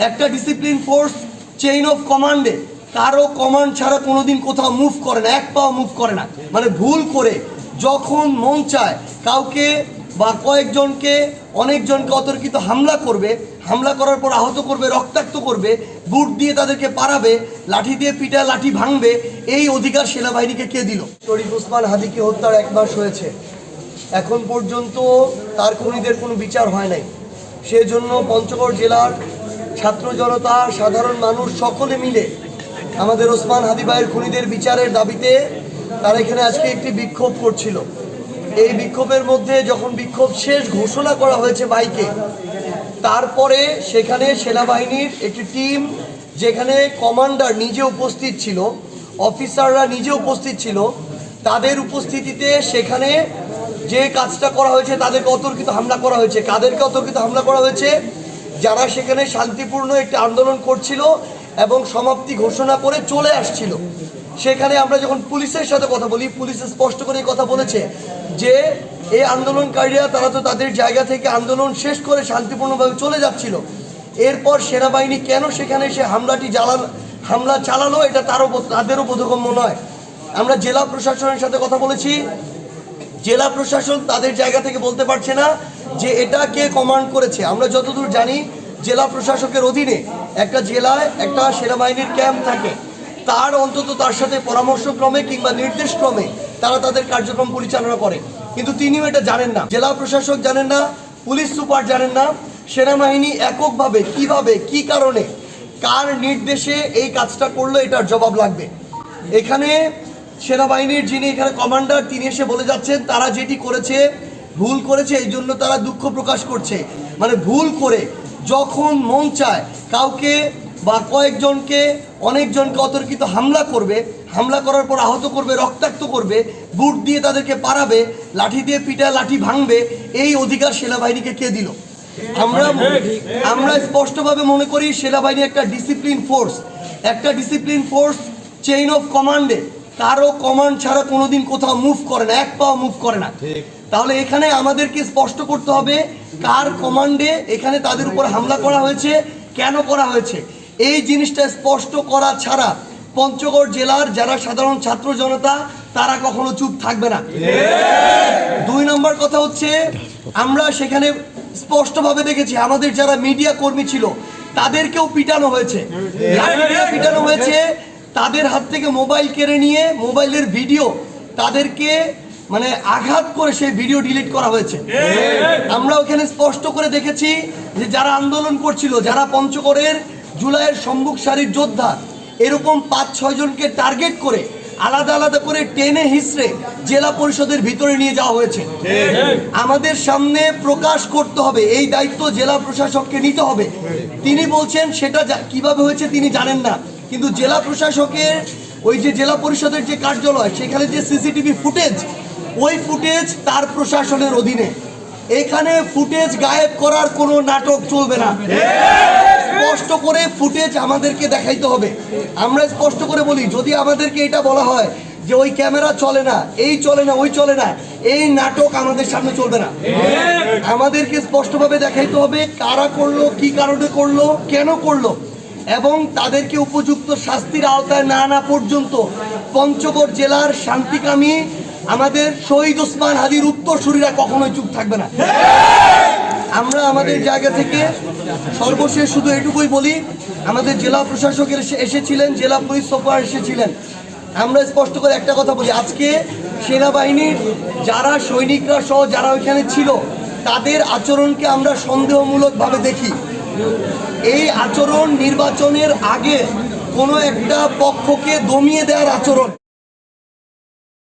একটা discipline force chain of কমান্ডে কারো command ছাড়া কোনোদিন কোথাও মুভ করে না, এক পাও মুভ করে না। মানে ভুল করে যখন মন চায় কাউকে বা কয়েকজনকে অনেকজনকে অতর্কিত হামলা করবে, হামলা করার পর আহত করবে, রক্তাক্ত করবে, বুট দিয়ে তাদেরকে পারাবে, লাঠি দিয়ে পিটা লাঠি ভাঙবে, এই অধিকার সেনাবাহিনীকে কে দিল? শরীফ ওসমান হাদিকে হত্যার 1 মাস হয়েছে, এখন পর্যন্ত তার খুনিদের কোনো বিচার হয় নাই। সেজন্য পঞ্চগড় জেলার ছাত্র জনতা, সাধারণ মানুষ সকলে মিলে আমাদের ওসমান হাদি ভাইয়ের খুনিদের বিচারের দাবিতে তারা এখানে আজকে একটি বিক্ষোভ করছিল। এই বিক্ষোভের মধ্যে যখন বিক্ষোভ শেষ ঘোষণা করা হয়েছে বাইকে, তারপরে সেখানে সেনাবাহিনীর একটি টিম, যেখানে কমান্ডার নিজে উপস্থিত ছিল, অফিসাররা নিজে উপস্থিত ছিল, তাদের উপস্থিতিতে সেখানে যে কাজটা করা হয়েছে তাদেরকে অতর্কিত হামলা করা হয়েছে। কাদেরকে অতর্কিত হামলা করা হয়েছে? যারা সেখানে শান্তিপূর্ণ একটি আন্দোলন করছিল এবং সমাপ্তি ঘোষণা করে চলে আসছিল। সেখানে আমরা যখন পুলিশের সাথে কথা বলি, পুলিশ স্পষ্ট করে কথা বলেছে যে এই আন্দোলনকারীরা তারা তো তাদের জায়গা থেকে আন্দোলন শেষ করে শান্তিপূর্ণভাবে চলে যাচ্ছিল। এরপর সেনাবাহিনী কেন সেখানে সে হামলা চালালো, এটা তাদেরও বোধগম্য নয়। আমরা জেলা প্রশাসনের সাথে কথা বলেছি, জেলা প্রশাসন তাদের জায়গা থেকে বলতে পারছে না যে এটা কে কমান্ড করেছে। আমরা যতদূর জানি জেলা প্রশাসকের অধীনে একটা জেলায় একটা সেনাবাহিনীর ক্যাম্প থাকে, তার অন্তত তার সাথে পরামর্শক্রমে কিংবা নির্দেশক্রমে তারা তাদের কার্যক্রম পরিচালনা করে, কিন্তু তিনিও এটা জানেন না। জেলা প্রশাসক জানেন না, পুলিশ সুপার জানেন না, সেনাবাহিনী এককভাবে কিভাবে কি কারণে কার নির্দেশে এই কাজটা করলো এটার জবাব লাগবে। এখানে সেনাবাহিনীর যিনি এখানে কমান্ডার, তিনি এসে বলে যাচ্ছেন তারা যেটি করেছে ভুল করেছে, এই জন্য তারা দুঃখ প্রকাশ করছে। মানে ভুল করে যখন মন চায় কাউকে বা কয়েকজনকে অনেকজনকে অতর্কিত হামলা করবে, হামলা করার পর আহত করবে, রক্তাক্ত করবে, বুট দিয়ে তাদেরকে পারাবে, লাঠি দিয়ে পিটা লাঠি ভাঙবে, এই অধিকার সেনাবাহিনীকে কে দিল? আমরা স্পষ্টভাবে মনে করি সেনাবাহিনী একটা ডিসিপ্লিন ফোর্স, একটা ডিসিপ্লিন ফোর্স চেইন অফ কমান্ডে কারো কমান্ড ছাড়া কোনোদিন কোথাও মুভ করে না, এক পাও মুভ করে না। তাহলে এখানে আমাদেরকে স্পষ্ট করতে হবে কার কমান্ডে এখানে তাদের উপর হামলা করা হয়েছে, কেন করা হয়েছে। এই জিনিসটা স্পষ্ট করা ছাড়া পঞ্চগড় জেলার যারা সাধারণ ছাত্র জনতা তারা কখনো চুপ থাকবে না। 2 নম্বর কথা হচ্ছে, আমরা সেখানে স্পষ্টভাবে দেখেছি আমাদের যারা মিডিয়া কর্মী ছিল তাদেরকেও পিটানো হয়েছে, পিটানো হয়েছে, তাদের হাত থেকে মোবাইল কেড়ে নিয়ে মোবাইলের ভিডিও তাদেরকে মানে আঘাত করে সেই ভিডিও ডিলিট করা হয়েছে। আমরা ওখানে স্পষ্ট করে দেখেছি যে যারা আন্দোলন করছিল, যারা পঞ্চগড়ের জুলাইয়ের সম্মুখ সারির যোদ্ধা, এরকম 5-6 জনকে টার্গেট করে আলাদা আলাদা করে টেনে হিসড়ে জেলা পরিষদের ভিতরে নিয়ে যাওয়া হয়েছে। আমাদের সামনে প্রকাশ করতে হবে, এই দায়িত্ব জেলা প্রশাসককে নিতে হবে। তিনি বলছেন সেটা কিভাবে হয়েছে তিনি জানেন না, কিন্তু জেলা প্রশাসকের ওই যে জেলা পরিষদের যে কার্যালয়, সেখানে যে সিসিটিভি ফুটেজ, ওই ফুটেজ তার প্রশাসনের অধীনে। এখানে ফুটেজ গায়েব করার কোনো নাটক চলবে না, স্পষ্ট করে ফুটেজ আমাদেরকে দেখাইতে হবে। আমরা স্পষ্ট করে বলি, যদি আমাদেরকে এটা বলা হয় যে ওই ক্যামেরা চলে না, এই চলে না, ওই চলে না, এই নাটক আমাদের সামনে চলবে না। আমাদেরকে স্পষ্টভাবে দেখাইতে হবে কারা করলো, কি কারণে করলো, কেন করলো, এবং তাদেরকে উপযুক্ত শাস্তির আওতায় না আনা পর্যন্ত পঞ্চগড় জেলার শান্তিকামী আমাদের শহীদ ওসমান হাদির উত্তরসূরিরা কখনোই চুপ থাকবে না। আমরা আমাদের জায়গা থেকে সর্বশেষ শুধু এটুকুই বলি, আমাদের জেলা প্রশাসকের এসেছিলেন, জেলা পুলিশ সুপার এসেছিলেন। আমরা স্পষ্ট করে একটা কথা বলি, আজকে সেনাবাহিনীর যারা সৈনিকরা সহ যারা ওইখানে ছিল তাদের আচরণকে আমরা সন্দেহমূলকভাবে দেখি। এই আচরণ নির্বাচনের আগে কোনো একটা পক্ষকে দমিয়ে দেওয়ার আচরণ।